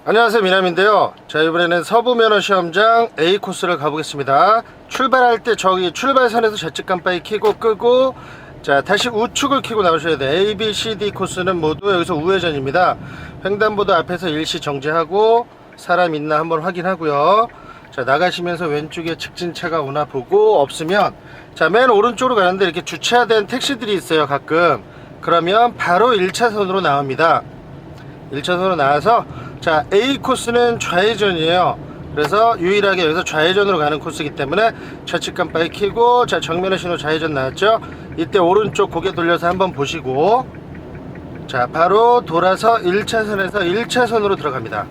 안녕하세요, 미남인데요. 자, 이번에는 서부면허시험장 A코스를 가보겠습니다. 출발할 때 저기 출발선에서 좌측 깜빡이 켜고 끄고, 자, 다시 우측을 켜고 나오셔야 돼요. A, B, C, D 코스는 모두 여기서 우회전입니다. 횡단보도 앞에서 일시 정지하고 사람 있나 한번 확인하고요. 자, 나가시면서 왼쪽에 직진차가 오나 보고, 없으면 자, 맨 오른쪽으로 가는데 이렇게 주차된 택시들이 있어요, 가끔. 그러면 바로 1차선으로 나옵니다. 1차선으로 나와서, 자, A 코스는 좌회전이에요. 그래서 유일하게 여기서 좌회전으로 가는 코스이기 때문에 좌측 깜빡이 켜고, 자, 정면의 신호 좌회전 나왔죠. 이때 오른쪽 고개 돌려서 한번 보시고, 자, 바로 돌아서 1차선에서 1차선으로 들어갑니다.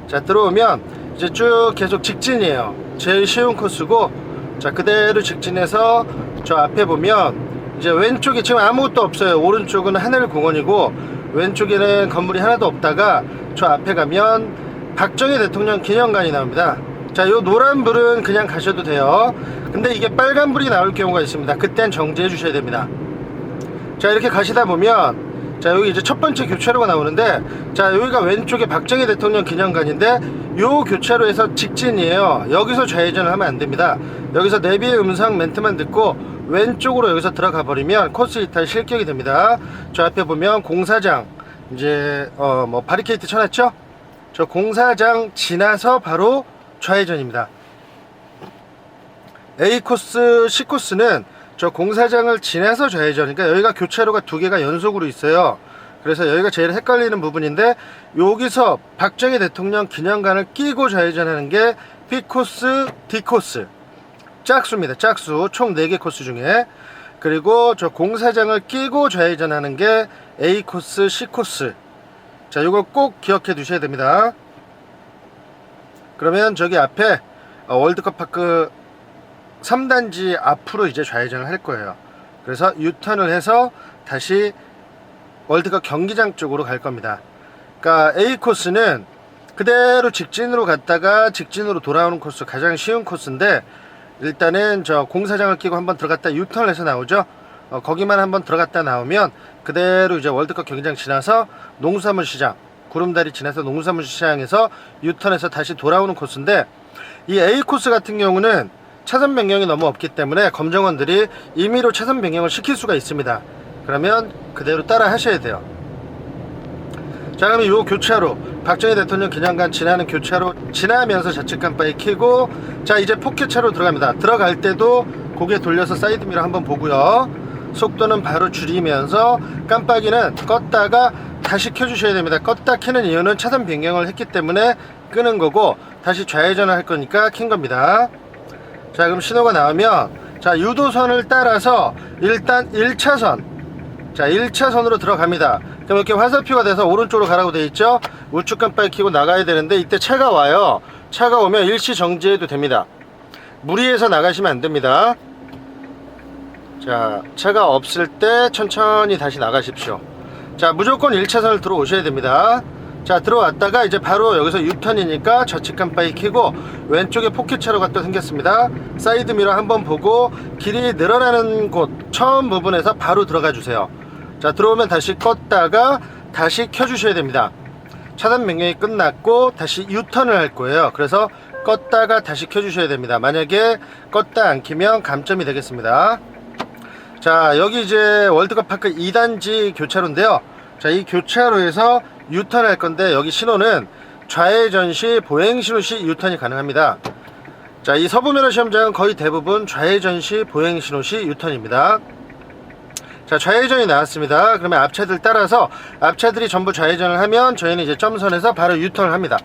자, 들어오면 이제 쭉 계속 직진이에요. 제일 쉬운 코스고, 자, 그대로 직진해서 저 앞에 보면 이제 왼쪽에 지금 아무것도 없어요. 오른쪽은 하늘공원이고 왼쪽에는 건물이 하나도 없다가 저 앞에 가면 박정희 대통령 기념관이 나옵니다. 자, 요 노란불은 그냥 가셔도 돼요. 근데 이게 빨간불이 나올 경우가 있습니다. 그땐 정지해 주셔야 됩니다. 자, 이렇게 가시다 보면, 자, 여기 이제 첫 번째 교차로가 나오는데, 자, 여기가 왼쪽에 박정희 대통령 기념관인데 요 교차로에서 직진이에요. 여기서 좌회전을 하면 안 됩니다. 여기서 내비의 음성 멘트만 듣고 왼쪽으로 여기서 들어가 버리면 코스 이탈 실격이 됩니다. 저 앞에 보면 공사장, 이제 뭐 바리케이트 쳐놨죠? 저 공사장 지나서 바로 좌회전입니다. A 코스, C 코스는 저 공사장을 지나서 좌회전. 그러니까 여기가 교차로가 두 개가 연속으로 있어요. 그래서 여기가 제일 헷갈리는 부분인데, 여기서 박정희 대통령 기념관을 끼고 좌회전하는 게 B 코스, D 코스. 짝수입니다. 짝수. 총 4개 코스 중에. 그리고 저 공사장을 끼고 좌회전하는 게 A 코스, C 코스. 자, 이거 꼭 기억해 두셔야 됩니다. 그러면 저기 앞에 월드컵 파크 3단지 앞으로 이제 좌회전을 할 거예요. 그래서 유턴을 해서 다시 월드컵 경기장 쪽으로 갈 겁니다. 그러니까 A 코스는 그대로 직진으로 갔다가 직진으로 돌아오는 코스, 가장 쉬운 코스인데, 일단은 저 공사장을 끼고 한번 들어갔다 유턴을 해서 나오죠. 거기만 한번 들어갔다 나오면 그대로 이제 월드컵 경기장 지나서 농수산물시장, 구름다리 지나서 농수산물시장에서 유턴해서 다시 돌아오는 코스인데, 이 A 코스 같은 경우는 차선 변경이 너무 없기 때문에 검정원들이 임의로 차선 변경을 시킬 수가 있습니다. 그러면 그대로 따라 하셔야 돼요. 자, 그러면 이 교차로, 박정희 대통령 기념관 지나는 교차로 지나면서 좌측 깜빡이 켜고, 자, 이제 포켓차로 들어갑니다. 들어갈 때도 고개 돌려서 사이드미러 한번 보고요. 속도는 바로 줄이면서 깜빡이는 껐다가 다시 켜주셔야 됩니다. 껐다 켜는 이유는 차선 변경을 했기 때문에 끄는 거고, 다시 좌회전을 할 거니까 켠 겁니다. 자, 그럼 신호가 나오면, 자, 유도선을 따라서 일단 1차선, 자, 1차선으로 들어갑니다. 그럼 이렇게 화살표가 돼서 오른쪽으로 가라고 돼 있죠. 우측 깜빡이 켜고 나가야 되는데, 이때 차가 와요. 차가 오면 일시 정지해도 됩니다. 무리해서 나가시면 안 됩니다. 자, 차가 없을 때 천천히 다시 나가십시오. 자, 무조건 1차선을 들어오셔야 됩니다. 자, 들어왔다가 이제 바로 여기서 유턴이니까 좌측 깜빡이 켜고 왼쪽에 포켓차로가 또 생겼습니다. 사이드미러 한번 보고 길이 늘어나는 곳 처음 부분에서 바로 들어가 주세요. 자, 들어오면 다시 껐다가 다시 켜주셔야 됩니다. 차단 변경이 끝났고 다시 유턴을 할 거예요. 그래서 껐다가 다시 켜주셔야 됩니다. 만약에 껐다 안 켜면 감점이 되겠습니다. 자, 여기 이제 월드컵 파크 2단지 교차로인데요. 자, 이 교차로에서 유턴할 건데, 여기 신호는 좌회전 시, 보행 신호 시 유턴이 가능합니다. 자, 이 서부면허 시험장은 거의 대부분 좌회전 시, 보행 신호 시 유턴입니다. 자, 좌회전이 나왔습니다. 그러면 앞차들 따라서 앞차들이 전부 좌회전을 하면 저희는 이제 점선에서 바로 유턴을 합니다.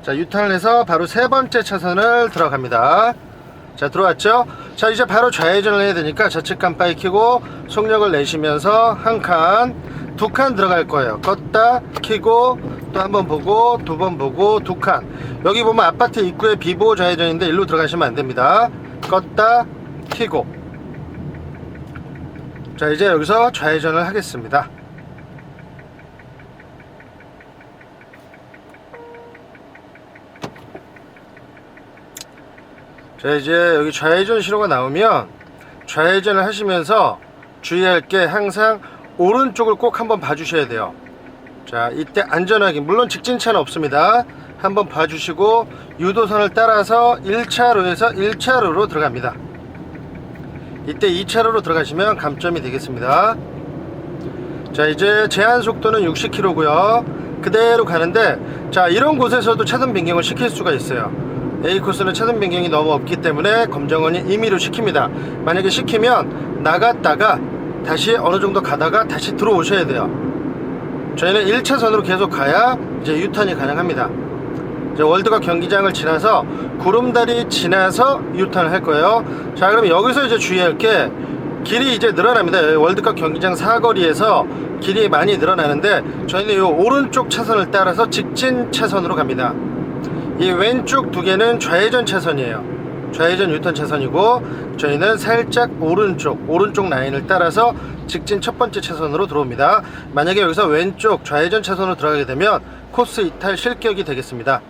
자, 유턴을 해서 바로 세 번째 차선을 들어갑니다. 자, 들어왔죠? 자, 이제 바로 좌회전을 해야 되니까 좌측 깜빡이 켜고 속력을 내시면서 한 칸, 두 칸 들어갈 거예요. 껐다 켜고 또 한 번 보고 두 번 보고 두 칸. 여기 보면 아파트 입구에 비보호 좌회전인데 일로 들어가시면 안 됩니다. 껐다 켜고. 자, 이제 여기서 좌회전을 하겠습니다. 자, 이제 여기 좌회전 신호가 나오면 좌회전을 하시면서 주의할 게 항상 오른쪽을 꼭 한번 봐주셔야 돼요. 자, 이때 안전하게, 물론 직진차는 없습니다. 한번 봐주시고 유도선을 따라서 1차로에서 1차로로 들어갑니다. 이때 2차로로 들어가시면 감점이 되겠습니다. 자, 이제 제한 속도는 60km고요 그대로 가는데, 자, 이런 곳에서도 차선 변경을 시킬 수가 있어요. A코스는 차선 변경이 너무 없기 때문에 검정원이 임의로 시킵니다. 만약에 시키면 나갔다가 다시 어느 정도 가다가 다시 들어오셔야 돼요. 저희는 1차선으로 계속 가야 이제 유턴이 가능합니다. 이제 월드컵 경기장을 지나서 구름다리 지나서 유턴을 할 거예요. 자, 그럼 여기서 이제 주의할 게, 길이 이제 늘어납니다. 월드컵 경기장 사거리에서 길이 많이 늘어나는데, 저희는 이 오른쪽 차선을 따라서 직진 차선으로 갑니다. 이 왼쪽 두 개는 좌회전 차선이에요. 좌회전 유턴 차선이고, 저희는 살짝 오른쪽 라인을 따라서 직진 첫 번째 차선으로 들어옵니다. 만약에 여기서 왼쪽 좌회전 차선으로 들어가게 되면 코스 이탈 실격이 되겠습니다.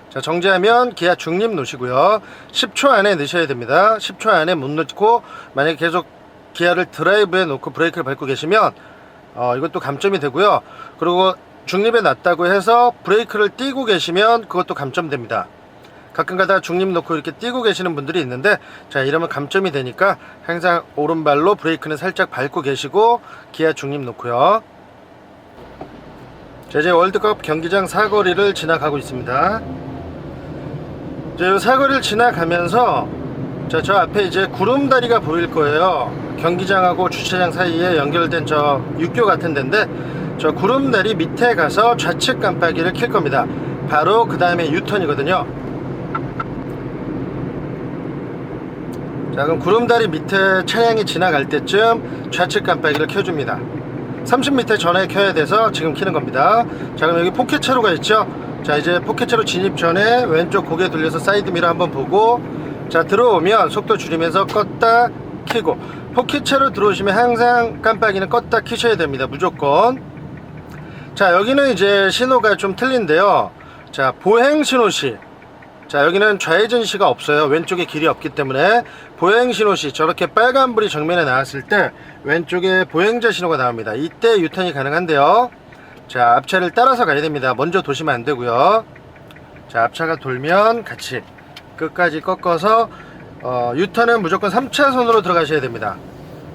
자, 정지하면 기아 중립 놓으시고요 10초 안에 넣으셔야 됩니다. 10초 안에 못 넣고 만약에 계속 기아를 드라이브에 놓고 브레이크를 밟고 계시면 이것도 감점이 되고요. 그리고 중립에 놨다고 해서 브레이크를 띄고 계시면 그것도 감점됩니다. 가끔가다 중립 놓고 이렇게 띄고 계시는 분들이 있는데, 자, 이러면 감점이 되니까 항상 오른발로 브레이크는 살짝 밟고 계시고 기아 중립 놓고요. 자, 이제 월드컵 경기장 사거리를 지나가고 있습니다. 이 사거리를 지나가면서, 자, 저 앞에 이제 구름다리가 보일 거예요. 경기장하고 주차장 사이에 연결된 저 육교 같은 데인데, 저 구름다리 밑에 가서 좌측 깜빡이를 킬 겁니다. 바로 그 다음에 유턴이거든요. 자, 그럼 구름다리 밑에 차량이 지나갈 때쯤 좌측 깜빡이를 켜줍니다. 30m 전에 켜야 돼서 지금 켜는 겁니다. 자, 그럼 여기 포켓차로가 있죠. 자, 이제 포켓차로 진입 전에 왼쪽 고개 돌려서 사이드미러 한번 보고, 자, 들어오면 속도 줄이면서 껐다 켜고, 포켓차로 들어오시면 항상 깜빡이는 껐다 켜셔야 됩니다. 무조건. 자, 여기는 이제 신호가 좀 틀린데요. 자, 보행신호시. 자, 여기는 좌회전시가 없어요. 왼쪽에 길이 없기 때문에. 보행신호시, 저렇게 빨간불이 정면에 나왔을 때 왼쪽에 보행자 신호가 나옵니다. 이때 유턴이 가능한데요. 자, 앞차를 따라서 가야 됩니다. 먼저 도시면 안 되고요. 자, 앞차가 돌면 같이 끝까지 꺾어서 유턴은 무조건 3차선으로 들어가셔야 됩니다.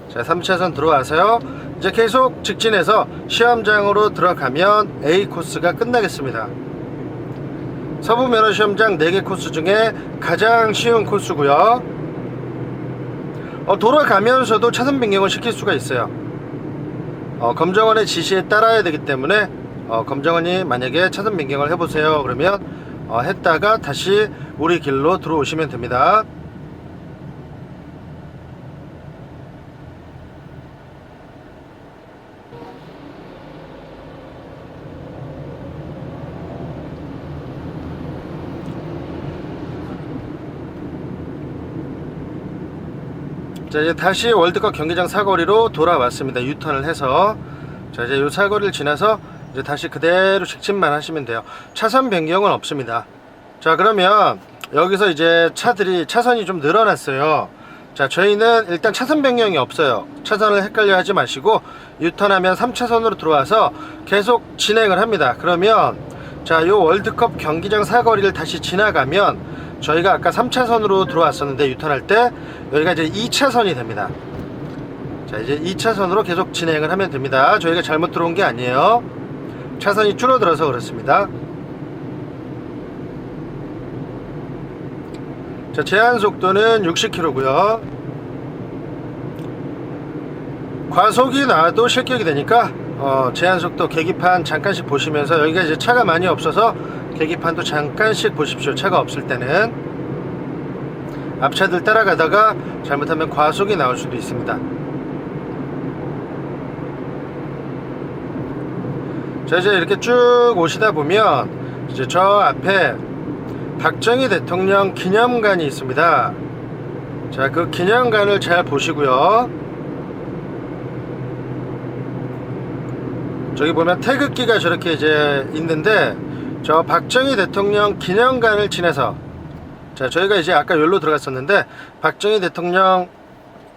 자, 3차선 들어와서요, 이제 계속 직진해서 시험장으로 들어가면 A 코스가 끝나겠습니다. 서부 면허 시험장 4개 코스 중에 가장 쉬운 코스고요. 돌아가면서도 차선 변경을 시킬 수가 있어요. 검정원의 지시에 따라야 되기 때문에 검정원이 만약에 차선 변경을 해보세요 그러면 했다가 다시 우리 길로 들어오시면 됩니다. 자, 이제 다시 월드컵 경기장 사거리로 돌아왔습니다. 유턴을 해서. 자, 이제 이 사거리를 지나서 이제 다시 그대로 직진만 하시면 돼요. 차선 변경은 없습니다. 자, 그러면 여기서 이제 차선이 좀 늘어났어요. 자, 저희는 일단 차선 변경이 없어요. 차선을 헷갈려 하지 마시고 유턴하면 3차선으로 들어와서 계속 진행을 합니다. 그러면 자, 이 월드컵 경기장 사거리를 다시 지나가면 저희가 아까 3차선으로 들어왔었는데 유턴할 때 여기가 이제 2차선이 됩니다. 자, 이제 2차선으로 계속 진행을 하면 됩니다. 저희가 잘못 들어온 게 아니에요. 차선이 줄어들어서 그렇습니다. 자, 제한 속도는 60km고요 과속이 나와도 실격이 되니까 제한 속도 계기판 잠깐씩 보시면서, 여기가 이제 차가 많이 없어서 계기판도 잠깐씩 보십시오. 차가 없을 때는. 앞차들 따라가다가 잘못하면 과속이 나올 수도 있습니다. 자, 이제 이렇게 쭉 오시다 보면 이제 저 앞에 박정희 대통령 기념관이 있습니다. 자, 그 기념관을 잘 보시고요. 저기 보면 태극기가 저렇게 이제 있는데, 저 박정희 대통령 기념관을 지나서, 자, 저희가 이제 아까 여기로 들어갔었는데 박정희 대통령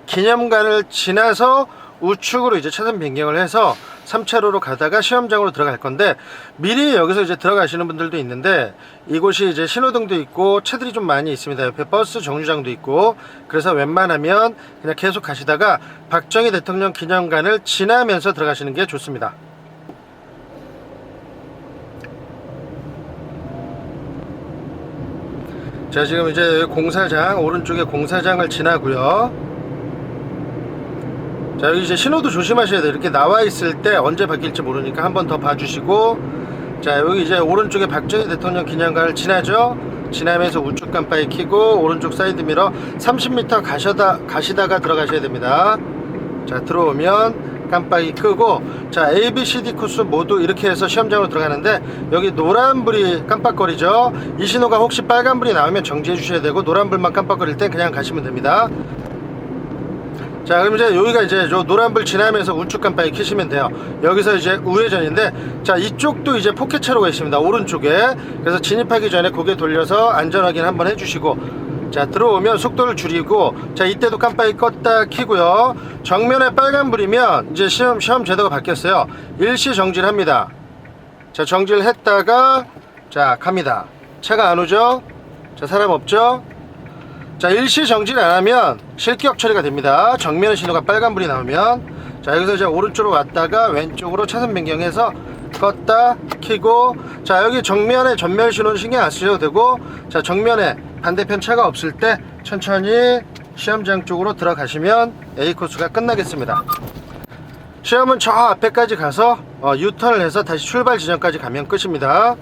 기념관을 지나서 우측으로 이제 차선 변경을 해서 3차로로 가다가 시험장으로 들어갈 건데, 미리 여기서 이제 들어가시는 분들도 있는데, 이곳이 이제 신호등도 있고 차들이 좀 많이 있습니다. 옆에 버스 정류장도 있고, 그래서 웬만하면 그냥 계속 가시다가 박정희 대통령 기념관을 지나면서 들어가시는 게 좋습니다. 자, 지금 이제 공사장, 오른쪽에 공사장을 지나고요. 자, 여기 이제 신호도 조심하셔야 돼요. 이렇게 나와 있을 때 언제 바뀔지 모르니까 한 번 더 봐주시고, 자, 여기 이제 오른쪽에 박정희 대통령 기념관을 지나죠. 지나면서 우측 깜빡이 켜고 오른쪽 사이드 미러 30m 가시다가 들어가셔야 됩니다. 자, 들어오면 깜빡이 끄고, 자, ABCD 코스 모두 이렇게 해서 시험장으로 들어가는데, 여기 노란불이 깜빡거리죠. 이 신호가 혹시 빨간불이 나오면 정지해 주셔야 되고, 노란불만 깜빡거릴 땐 그냥 가시면 됩니다. 자, 그럼 이제 여기가 이제 저 노란불 지나면서 우측 깜빡이 켜시면 돼요. 여기서 이제 우회전인데, 자, 이쪽도 이제 포켓차로가 있습니다. 오른쪽에. 그래서 진입하기 전에 고개 돌려서 안전 확인 한번 해주시고, 자, 들어오면 속도를 줄이고, 자, 이때도 깜빡이 껐다 켜고요. 정면에 빨간불이면 이제 시험 제도가 바뀌었어요. 일시 정지를 합니다. 자, 정지를 했다가, 자, 갑니다. 차가 안 오죠? 자, 사람 없죠? 자, 일시 정지를 안 하면 실격 처리가 됩니다. 정면에 신호가 빨간불이 나오면. 자, 여기서 이제 오른쪽으로 왔다가 왼쪽으로 차선 변경해서 껐다 켜고, 자, 여기 정면에 전멸 신호는 신경 안 쓰셔도 되고, 자, 정면에 반대편 차가 없을 때 천천히 시험장 쪽으로 들어가시면 A코스가 끝나겠습니다. 시험은 저 앞에까지 가서 유턴을 해서 다시 출발 지점까지 가면 끝입니다.